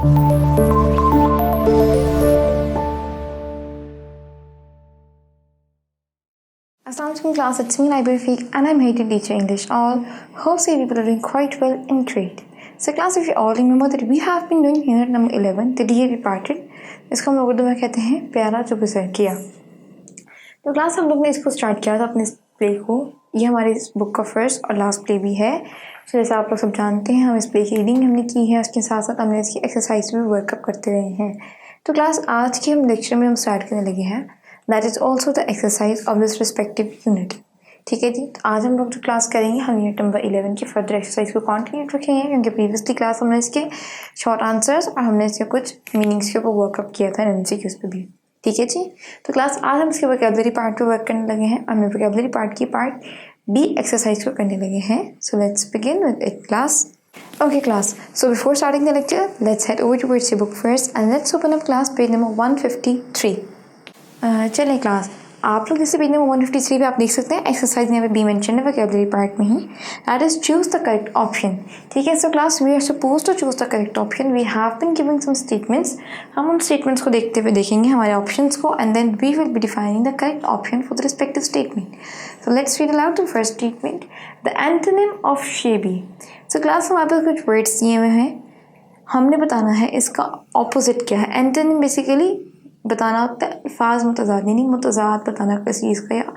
Assalamualaikum class, it's me Library Freak and I'm here to teach you English all. Hope so people are doing quite well and great. So class, if you all remember that we have been doing unit number 11, the dear departed. इसको हम लोग उर्दू में कहते हैं प्यारा जो गुजर किया। तो क्लास हम लोग ने इसको स्टार्ट किया था अपने प्ले को। ये हमारी इस बुक का फर्स्ट और लास्ट प्ले भी है। तो जैसा आप लोग सब जानते हैं, हम इस प्ले की रीडिंग हमने की है, उसके साथ साथ हमने इसकी एक्सरसाइज भी वर्कअप करते रहे हैं। तो क्लास आज के हम लेक्चर में हम स्टार्ट करने लगे हैं, that is also the exercise of this respective unit. ठीक है जी, तो आज हम लोग जो क्लास करेंगे, हम यूनिट नंबर 11 की फर्दर एक्सरसाइज को कंटिन्यू रखेंगे, क्योंकि प्रीवियसली क्लास हमने इसके शॉर्ट आंसर्स और हमने इसके कुछ मीनिंग्स के ऊपर वर्कअप किया था एमसीक्यूज़ पे भी। ठीक है जी, तो क्लास आज हम इसके वोकैबुलरी पार्ट पे वर्क करने लगे हैं। हमने वोकैबुलरी पार्ट की पार्ट बी एक्सरसाइज को करने लगे हैं। So let's begin with it class. Okay class, so before starting the lecture, let's head over towards your book first and let's open up class page number 153. चलें class, आप लोग जैसे page number 153 पे आप देख सकते हैं एक्सरसाइज यहाँ पे बी मेंशन है वोकैबुलरी पार्ट में ही, that is choose the correct option. ठीक है, so class we are suppose to choose the correct option. We have been giving some statements, हम उन स्टेटमेंट्स को देखते हुए देखेंगे हमारे ऑप्शंस को, and then we will be defining the correct option for the respective statement. So let's read aloud the first statement, the antonym of shabby. So class हमारे पास कुछ वर्ड्स दिए हुए हैं, हमने बताना है इसका ऑपोजिट क्या है। एंटोनिम बेसिकली बताना होता है अल्फाज मुतज़ाद, यानी मुतज़ाद बताना किसी चीज़ का या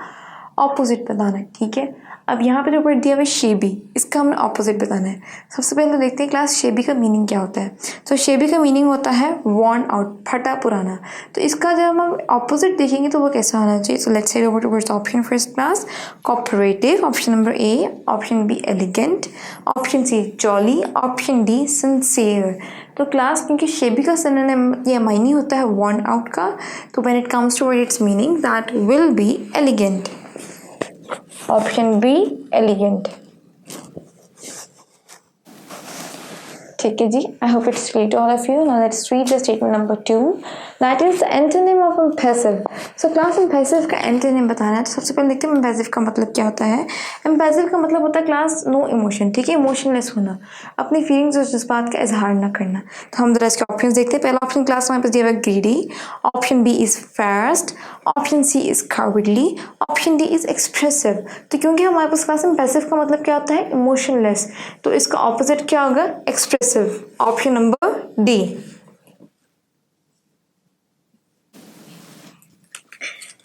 ऑपोजिट बताना है। ठीक है, अब यहाँ पे जो वर्ड दिया हुआ है शेबी, इसका हमने ऑपोजिट बताना है। सबसे पहले देखते हैं क्लास शेबी का मीनिंग क्या होता है। तो शेबी का मीनिंग होता है वॉर्न आउट, फटा पुराना। तो इसका जब हम ऑपोजिट देखेंगे तो वो कैसा होना चाहिए। So let's head over towards option first class, cooperative, option number A, option B elegant, option C jolly, option D sincere. तो क्लास क्योंकि शेबी का सिनोनिम या मायने होता है वॉर्न आउट का, तो when it comes to its meaning that will be elegant. Option B elegant. ठीक है जी, I hope it's clear to all of you. Now let's read the statement number 2, that is the antonym of impassive. So class impassive का antonym बताना है। तो सबसे पहले देखते हैं इम्पैसिव का मतलब क्या होता है। इम्पैसिव का मतलब होता है क्लास नो इमोशन। ठीक है, इमोशनलेस होना, अपनी फीलिंग्स और जज्बात का इजहार ना करना। तो हम जरा इसके ऑप्शन देखते हैं। पहला ऑप्शन क्लास हमारे पास दिया हुआ है greedy, option B is fast, option C is cowardly, option D is expressive. तो क्योंकि हमारे पास क्लास में पैसिव का मतलब क्या होता है इमोशनलेस, तो इसका ऑपोजिट क्या होगा expressive. Option number D.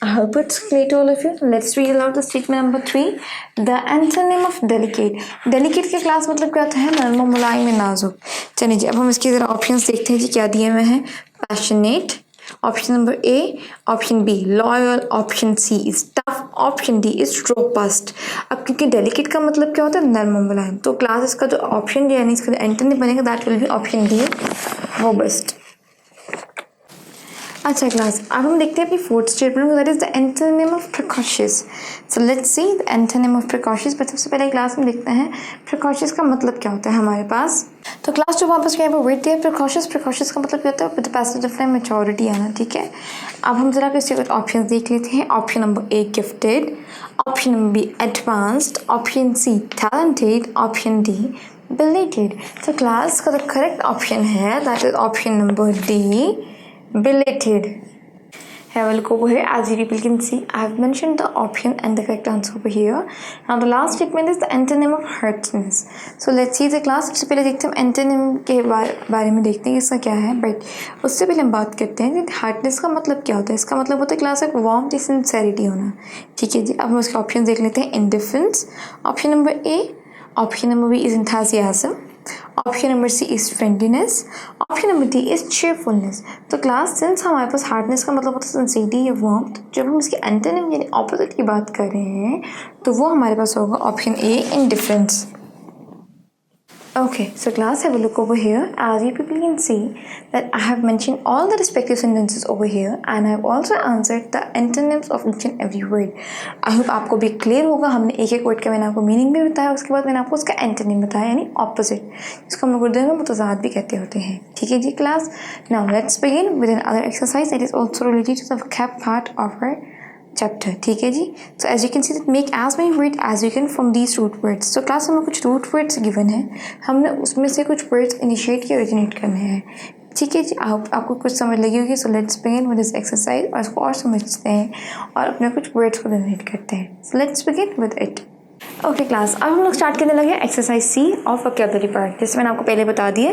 I hope it's clear to all of you. Let's read aloud the statement number 3. The antonym of delicate. Delicate के क्लास मतलब क्या होता है नरम मुलायम में नाजुक। चलिए जी, अब हम इसके जरा ऑप्शंस देखते हैं जी क्या दिए हुए हैं। Passionate, option number A, option B loyal, option C is tough, option D is robust. अब क्योंकि डेलिकेट का मतलब क्या होता है नरम मुलायम, तो क्लास इसका जो ऑप्शन यानी इसका एंटोनिम बनेगा that will B option D robust. अच्छा क्लास, अब हम देखते हैं अपनी fourth statement, that is the antonym of precocious. So let's see the antonym of precocious. पर सबसे पहले क्लास में देखते हैं प्रिकॉशियस का मतलब क्या होता है हमारे पास। तो क्लास जो वापस क्या है वर्ड दिया है प्रिकॉशियस। प्रिकॉशियस का मतलब क्या होता है with the passage of time maturity आना। ठीक है, अब हम जरा इसके कुछ ऑप्शन देख लेते हैं। Option number A gifted, option number B advanced, option C talented, option D belated. तो क्लास का जो करेक्ट ऑप्शन है that is option number D belated. Have a look over here. As you people can see, I have mentioned the option and the correct answer over here. Now the last statement is the antonym of harshness. So let's see the class. सबसे पहले देखते हैं antonym के बारे में देखते हैं इसका क्या है, बट उससे पहले हम बात करते हैं कि हार्डनेस का मतलब क्या होता है। इसका मतलब होता है क्लास एक वार्म सिंसेरिटी होना। ठीक है जी, अब हम उसके ऑप्शन देख लेते हैं। Indifference, option number A, option number B is enthusiasm, option number C is friendliness, option number D is cheerfulness। तो क्लास सिंस हमारे पास हार्डनेस का मतलब होता है सिंसियरिटी या वार्मथ, जब हम इसके एंटोनिम यानी ऑपोजिट की बात कर रहे हैं तो वो हमारे पास होगा option A indifference. Okay, so class, have a look over here. As you people can see that I have mentioned all the respective sentences over here and I have also answered the antonyms of each and every word. I hope आपको भी clear होगा। हमने एक एक word का मैंने आपको meaning भी बताया, उसके बाद मैंने आपको उसका एंटोनिम बताया यानी ऑपोजिट, जिसको हम लोग उर्दू में मुतज़ाद भी कहते होते हैं। ठीक है जी class, now let's begin with another exercise that is also related to the vocab part of our chapter. ठीक है जी, so as you can see that make as many word as you can from these root words. तो class हमें कुछ root words given है, हमने उसमें से कुछ वर्ड्स इनिशिएट या ओरिजिनेट करने हैं। ठीक है जी, आपको कुछ समझ लगी होगी। सो let's begin with this exercise और इसको और समझते हैं और अपने कुछ वर्ड्स को जनरेट करते हैं। So let's begin with it. Okay class, अब हम लोग स्टार्ट करने लगे exercise C of vocabulary part. जैसे मैंने आपको पहले बता दिया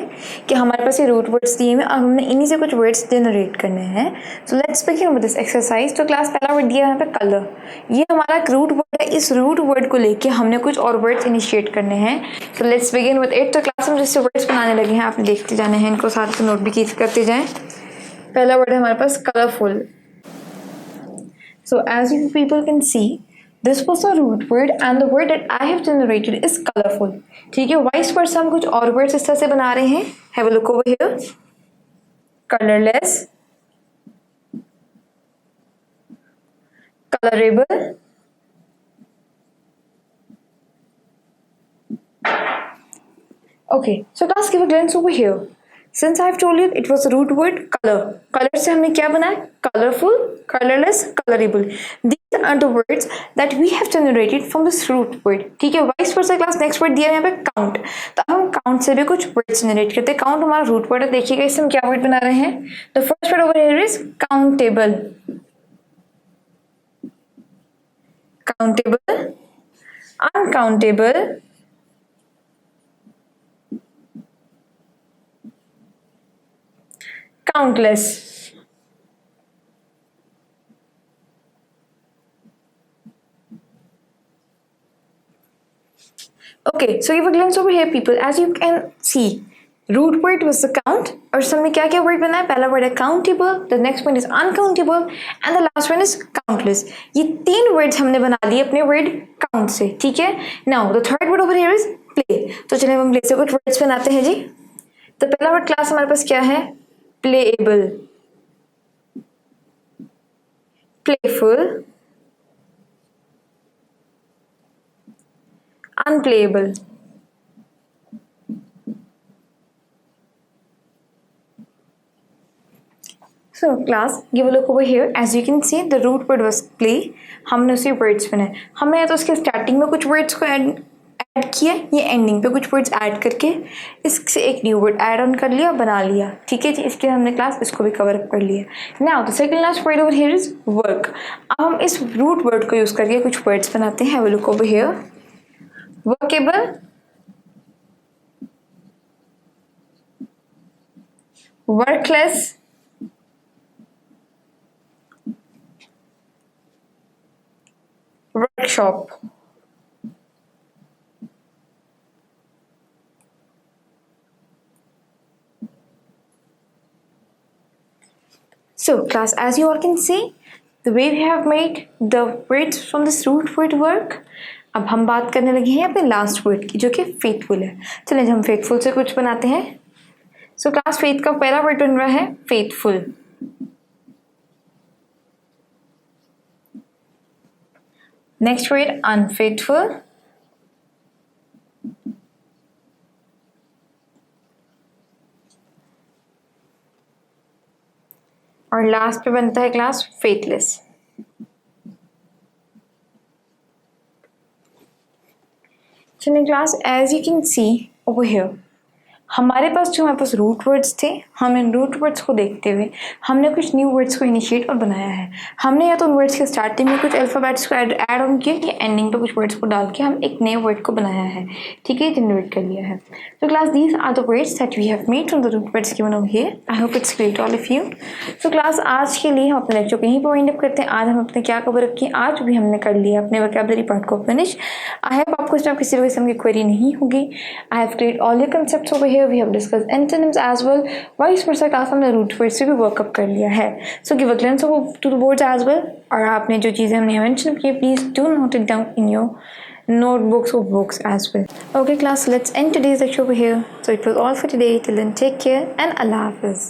कि हमारे पास ये रूट वर्ड्स दिए हुए और हमने इन्हीं से कुछ वर्ड्स जनरेट करने हैं। So let's begin with this exercise. तो क्लास पहला वर्ड दिया है यहाँ पे कलर। ये हमारा एक रूट वर्ड है। इस रूट वर्ड को लेके हमने कुछ और वर्ड्स इनिशिएट करने हैं। So let's begin with it. तो क्लास हम जिससे वर्ड्स बनाने लगे हैं आपने देखते जाने हैं, इनको साथ से नोट भी करते जाएं। पहला वर्ड है हमारे पास colourful. So as you people can see, this was a root word and the word that I have generated is colorful. ठीक है, वाइस वर्सा हम कुछ और वर्ड्स इस तरह से बना रहे हैं। Have a look over here. Colorless, colorable, okay. So let's give a glance over here. Since I've told you it was a root word color. Color से हमने क्या बनाया? Colorful, colorless, colorable. These are the words that we have generated from this root word. ठीक है, vice versa class. Next word दिया है यहाँ पे काउंट। तो हम काउंट से भी कुछ वर्ड्स जनरेट करते हैं। काउंट हमारा रूट वर्ड है। देखिएगा इससे हम क्या वर्ड बना रहे हैं। The first word over here is countable. Countable, uncountable, countless. Okay, so give a glance over here people. As you can see, root word was the count और समय क्या क्या word बना है? पहला word है countable, the next one is uncountable and the last one is countless. ये तीन words हमने बना लिए अपने word count से, ठीक है? Now the third word over here is play. तो चलिए हम play से कुछ words बनाते हैं जी। तो पहला word class हमारे पास क्या है? Playable, playful, unplayable. So class, give a look over here. As you can see, the root word was play. हमने उसी words बनाए। हमने या तो उसके स्टार्टिंग में कुछ words को ऐड किया, ये एंडिंग पे कुछ वर्ड्स ऐड करके इससे एक न्यू वर्ड ऐड ऑन कर लिया, बना लिया। ठीक है जी, इसके हमने क्लास इसको भी कवर अप कर लिया। Now the second last word over here is work. अब हम इस रूट वर्ड को यूज करके कुछ वर्ड्स बनाते हैं। Have a look over here. Workable, workless, workshop, So class, as you all can see, the way we have made the words from this root word work. अब हम बात करने लगे हैं अपने लास्ट वर्ड की जो कि फेथफुल है। चलिए हम फेथफुल से कुछ बनाते हैं। सो क्लास फेथ का पहला वर्ड बन रहा है फेथफुल। नेक्स्ट वर्ड अनफेथफुल, और लास्ट पे बनता है क्लास फेथलेस। चलिए class, as you can see over here, हमारे पास रूट वर्ड्स थे। हम इन रूट वर्ड्स को देखते हुए हमने कुछ न्यू वर्ड्स को इनिशिएट और बनाया है। हमने या तो उन वर्ड्स के स्टार्टिंग में कुछ अल्फाबेट्स को ऐड ऑन किया या एंडिंग पे कुछ वर्ड्स को डाल के हम एक नए वर्ड को बनाया है। ठीक है, जनरेट कर लिया है। तो class, these are the words that we have made from the root words given over here. I hope it's clear to all of you. तो क्लास, आज के लिए हम अपने लेक्चर को यहीं पर वाइंड अप करते हैं। आज हम अपने क्या कवर अप किए, आज भी हमने कर लिया अपने वोकैबुलरी पार्ट को फिनिश। आई होप आपको इसमें किसी भी किस्म की क्वेरी नहीं होगी। I have cleared all your concepts over here. We have discussed antonyms as well. Vice versa class हमने रूट वर्ड से भी वर्कअप कर लिया है। So give a glimpse to the boards as well. और आपने जो चीज़ें हमने मेंशन की, please do note it down in your notebooks or books as well. Okay class, let's end today's lecture over here. So it was all for today. Till then, take care and Allah Hafiz.